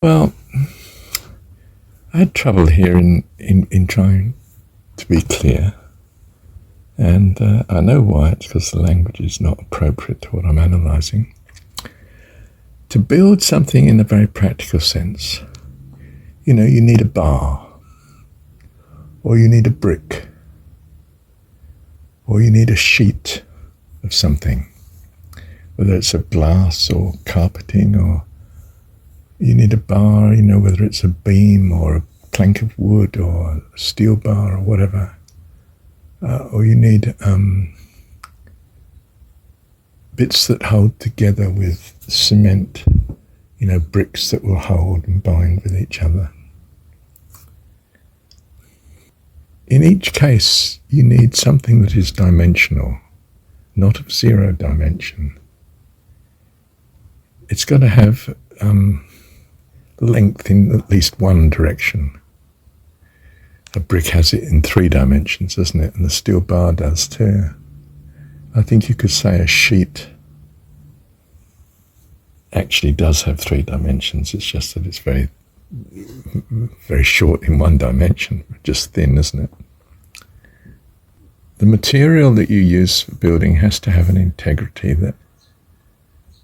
Well, I had trouble here in trying to be clear, and I know why. It's because the language is not appropriate to what I'm analysing. To build something in a very practical sense, you need a bar, or you need a brick, or you need a sheet of something, whether it's of glass or carpeting, or you need a bar, whether it's a beam or a plank of wood or a steel bar or whatever. Or you need bits that hold together with cement, bricks that will hold and bind with each other. In each case, you need something that is dimensional, not of zero dimension. It's got to have length in at least one direction. A brick has it in 3 dimensions, doesn't it? And the steel bar does too. I think you could say a sheet actually does have 3 dimensions. It's just that it's very, very short in one dimension, just thin, isn't it? The material that you use for building has to have an integrity that,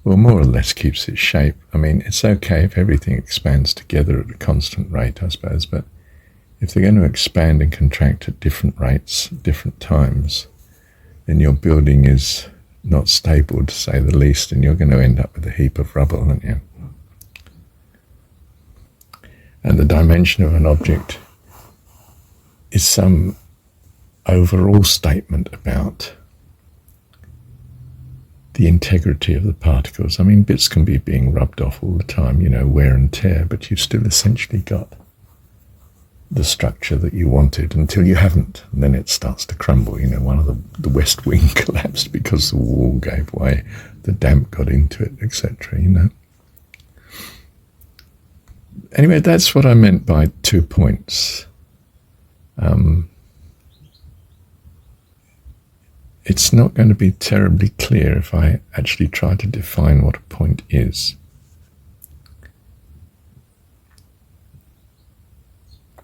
well, more or less keeps its shape. I mean, it's okay if everything expands together at a constant rate, I suppose, but if they're going to expand and contract at different rates, different times, then your building is not stable, to say the least, and you're going to end up with a heap of rubble, aren't you? And the dimension of an object is some overall statement about the integrity of the particles. I mean, bits can be being rubbed off all the time, wear and tear, but you've still essentially got the structure that you wanted until you haven't, and then it starts to crumble. One of the West Wing collapsed because the wall gave way, the damp got into it, etc. Anyway, that's what I meant by 2 points. It's not going to be terribly clear if I actually try to define what a point is.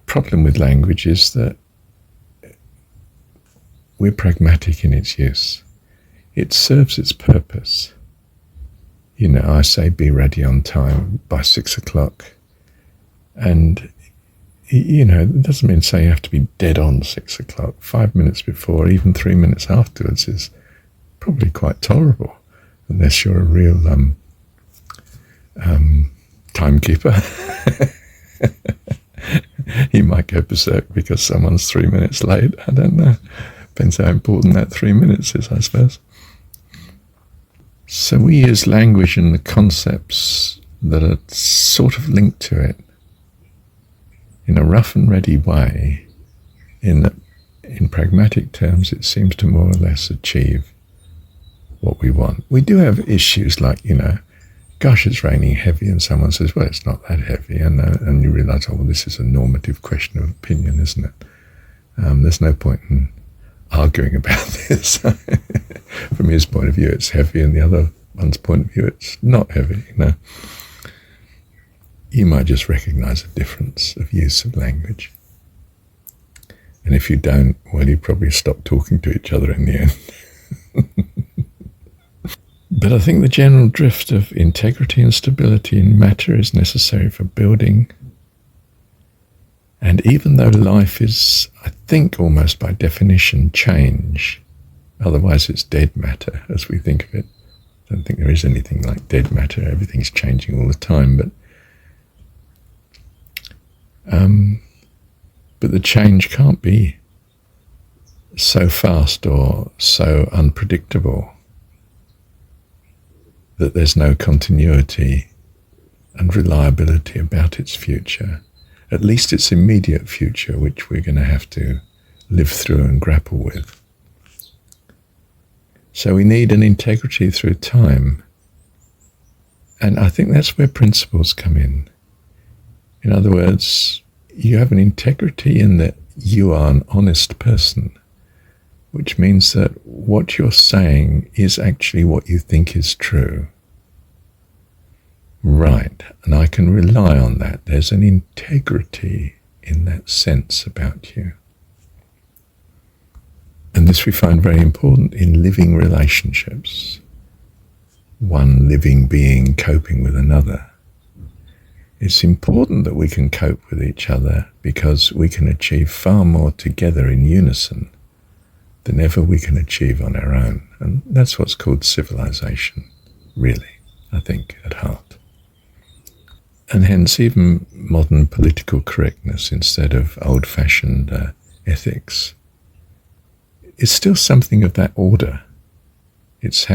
Problem with language is that we're pragmatic in its use. It serves its purpose. I say be ready on time by 6 o'clock. And, it doesn't mean say you have to be dead on 6 o'clock. 5 minutes before, even 3 minutes afterwards is probably quite tolerable, unless you're a real timekeeper. You might go berserk because someone's 3 minutes late. I don't know. Depends how important that 3 minutes is, I suppose. So we use language and the concepts that are sort of linked to it in a rough and ready way, in pragmatic terms it seems to more or less achieve what we want. We do have issues like, gosh, it's raining heavy, and someone says, well, it's not that heavy, and you realise, oh, well, this is a normative question of opinion, isn't it? There's no point in arguing about this. From his point of view, it's heavy, and the other one's point of view, it's not heavy. You might just recognise a difference of use of language. And if you don't, well, you probably stop talking to each other in the end. But I think the general drift of integrity and stability in matter is necessary for building. And even though life is, I think, almost by definition change, otherwise it's dead matter as we think of it. I don't think there is anything like dead matter. Everything's changing all the time. But the change can't be so fast or so unpredictable that there's no continuity and reliability about its future, at least its immediate future, which we're going to have to live through and grapple with. So we need an integrity through time, and I think that's where principles come in. In other words, you have an integrity in that you are an honest person, which means that what you're saying is actually what you think is true. right, and I can rely on that. There's an integrity in that sense about you. And this we find very important in living relationships. One living being coping with another. It's important that we can cope with each other because we can achieve far more together in unison than ever we can achieve on our own. And that's what's called civilization, really, I think, at heart. And hence even modern political correctness instead of old-fashioned ethics is still something of that order. It's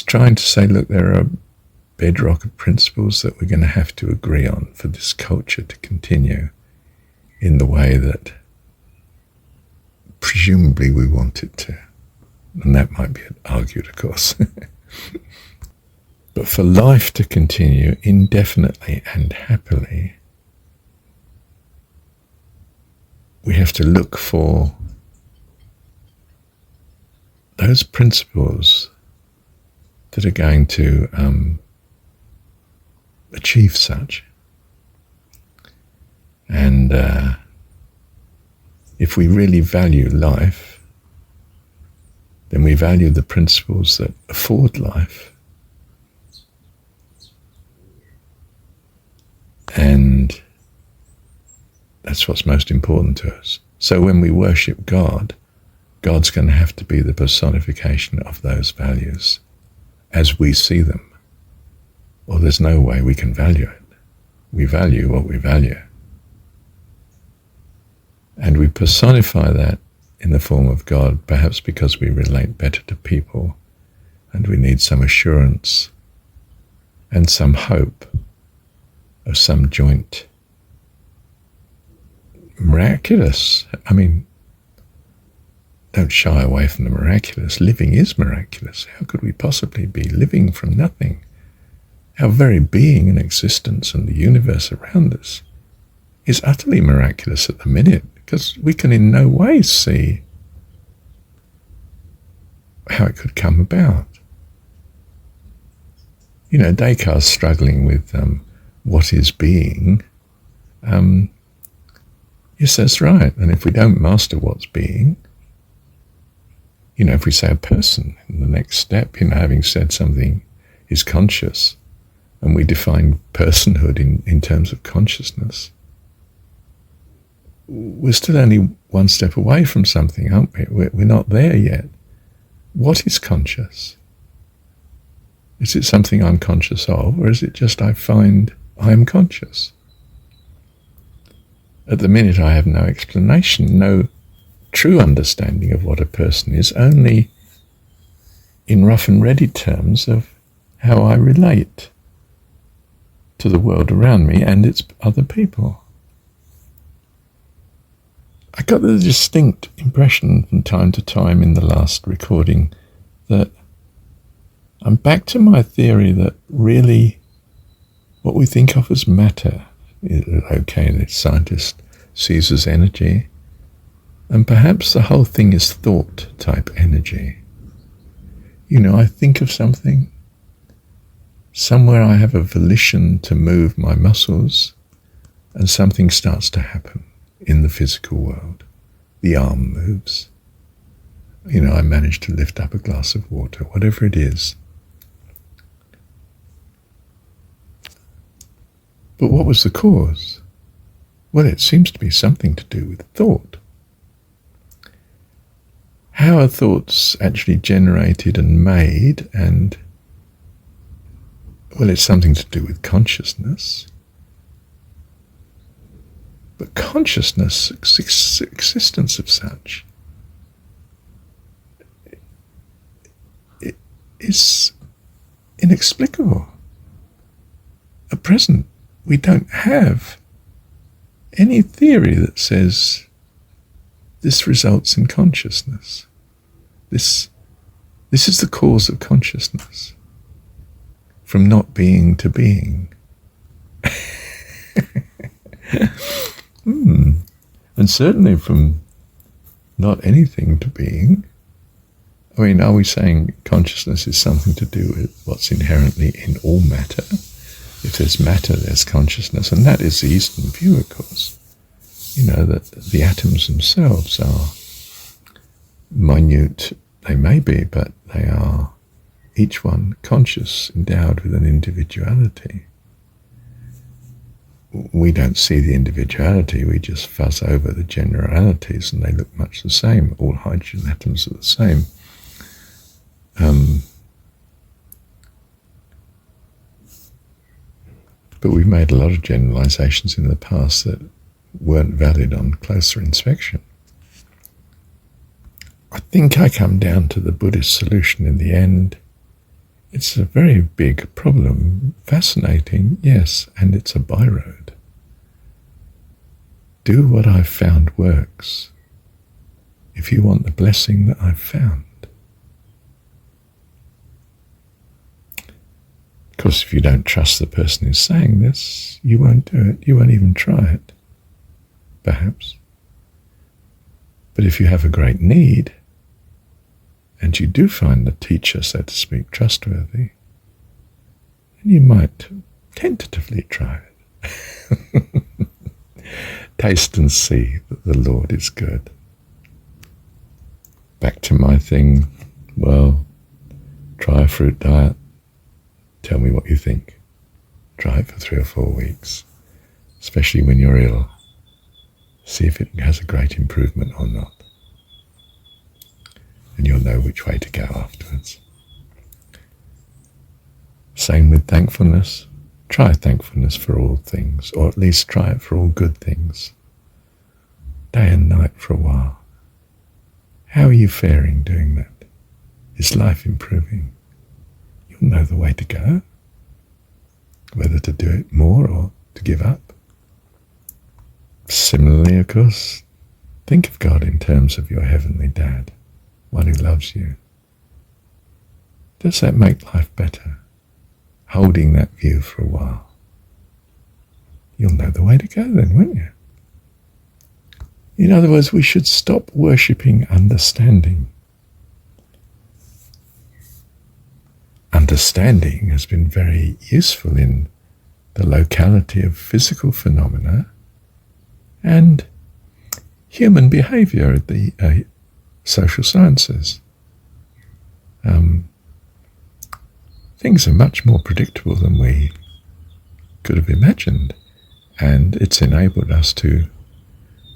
trying to say, look, there are bedrock of principles that we're going to have to agree on for this culture to continue in the way that presumably we want it to. And that might be argued, of course. But for life to continue indefinitely and happily, we have to look for those principles that are going to achieve such. And if we really value life, then we value the principles that afford life. And that's what's most important to us. So when we worship God, God's going to have to be the personification of those values as we see them, or there's no way we can value it. We value what we value. And we personify that in the form of God, perhaps because we relate better to people and we need some assurance and some hope of some joint miraculous. I mean, don't shy away from the miraculous. Living is miraculous. How could we possibly be living from nothing? Our very being and existence and the universe around us is utterly miraculous at the minute, because we can in no way see how it could come about. You know, Descartes struggling with what is being. Yes, that's right. And if we don't master what's being, you know, if we say a person in the next step, you know, having said something is conscious, and we define personhood in terms of consciousness, we're still only one step away from something, aren't we? We're not there yet. What is conscious? Is it something I'm conscious of, or is it just I find I am conscious? At the minute, I have no explanation, no true understanding of what a person is, only in rough and ready terms of how I relate to the world around me and its other people. I got the distinct impression from time to time in the last recording that I'm back to my theory that really what we think of as matter, okay, the scientist sees as energy, and perhaps the whole thing is thought type energy. You know, I think of something, somewhere I have a volition to move my muscles, and something starts to happen in the physical world. The arm moves. You know, I manage to lift up a glass of water, whatever it is. But what was the cause? Well, it seems to be something to do with thought. How are thoughts actually generated and made? And, well, it's something to do with consciousness. But consciousness, existence of such, it is inexplicable. At present, we don't have any theory that says this results in consciousness. This is the cause of consciousness, from not being to being. And certainly from not anything to being, I mean, are we saying consciousness is something to do with what's inherently in all matter? If there's matter, there's consciousness, and that is the Eastern view, of course. You know, that the atoms themselves are minute, they may be, but they are each one conscious, endowed with an individuality. We don't see the individuality, we just fuzz over the generalities, and they look much the same. All hydrogen atoms are the same. But we've made a lot of generalizations in the past that weren't valid on closer inspection. I think I come down to the Buddhist solution in the end. It's a very big problem, fascinating, yes, and it's a byroad. Do what I've found works, if you want the blessing that I've found. Of course, if you don't trust the person who's saying this, you won't do it. You won't even try it, perhaps. But if you have a great need, and you do find the teacher, so to speak, trustworthy, then you might tentatively try it. Taste and see that the Lord is good. Back to my thing, well, try a fruit diet. Tell me what you think. Try it for 3 or 4 weeks, especially when you're ill. See if it has a great improvement or not. And you'll know which way to go afterwards. Same with thankfulness. Try thankfulness for all things, or at least try it for all good things. Day and night for a while. How are you faring doing that? Is life improving? You'll know the way to go, whether to do it more or to give up. Similarly, of course, think of God in terms of your heavenly Dad, one who loves you. Does that make life better? Holding that view for a while. You'll know the way to go then, won't you? In other words, we should stop worshipping understanding. Understanding has been very useful in the locality of physical phenomena and human behavior at the social sciences. Things are much more predictable than we could have imagined, and it's enabled us to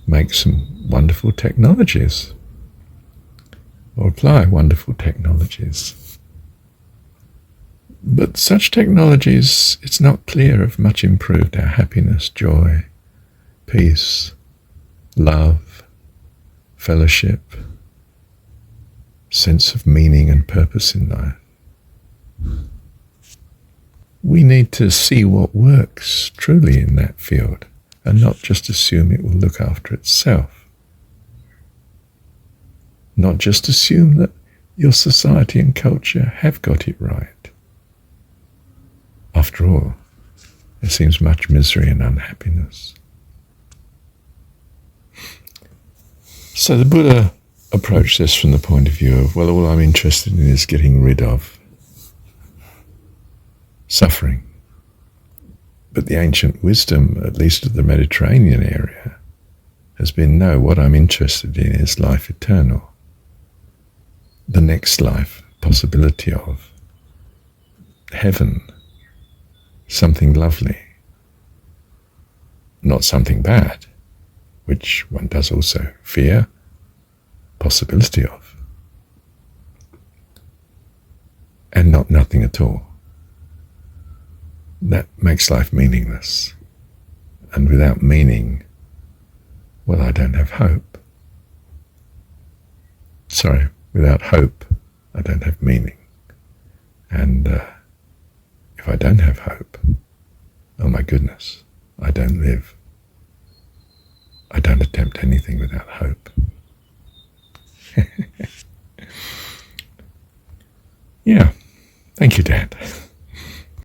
make some wonderful technologies, or apply wonderful technologies. But such technologies, it's not clear, have much improved our happiness, joy, peace, love, fellowship, sense of meaning and purpose in life. We need to see what works truly in that field and not just assume it will look after itself. Not just assume that your society and culture have got it right. After all, there seems much misery and unhappiness. So the Buddha approached this from the point of view of, well, all I'm interested in is getting rid of suffering. But the ancient wisdom, at least of the Mediterranean area, has been, no, what I'm interested in is life eternal. The next life, possibility of heaven, something lovely, not something bad, which one does also fear, possibility of, and not nothing at all. That makes life meaningless. And without meaning, well, I don't have hope. Sorry, without hope, I don't have meaning. And if I don't have hope, oh my goodness, I don't live. I don't attempt anything without hope. Yeah, thank you, Dad.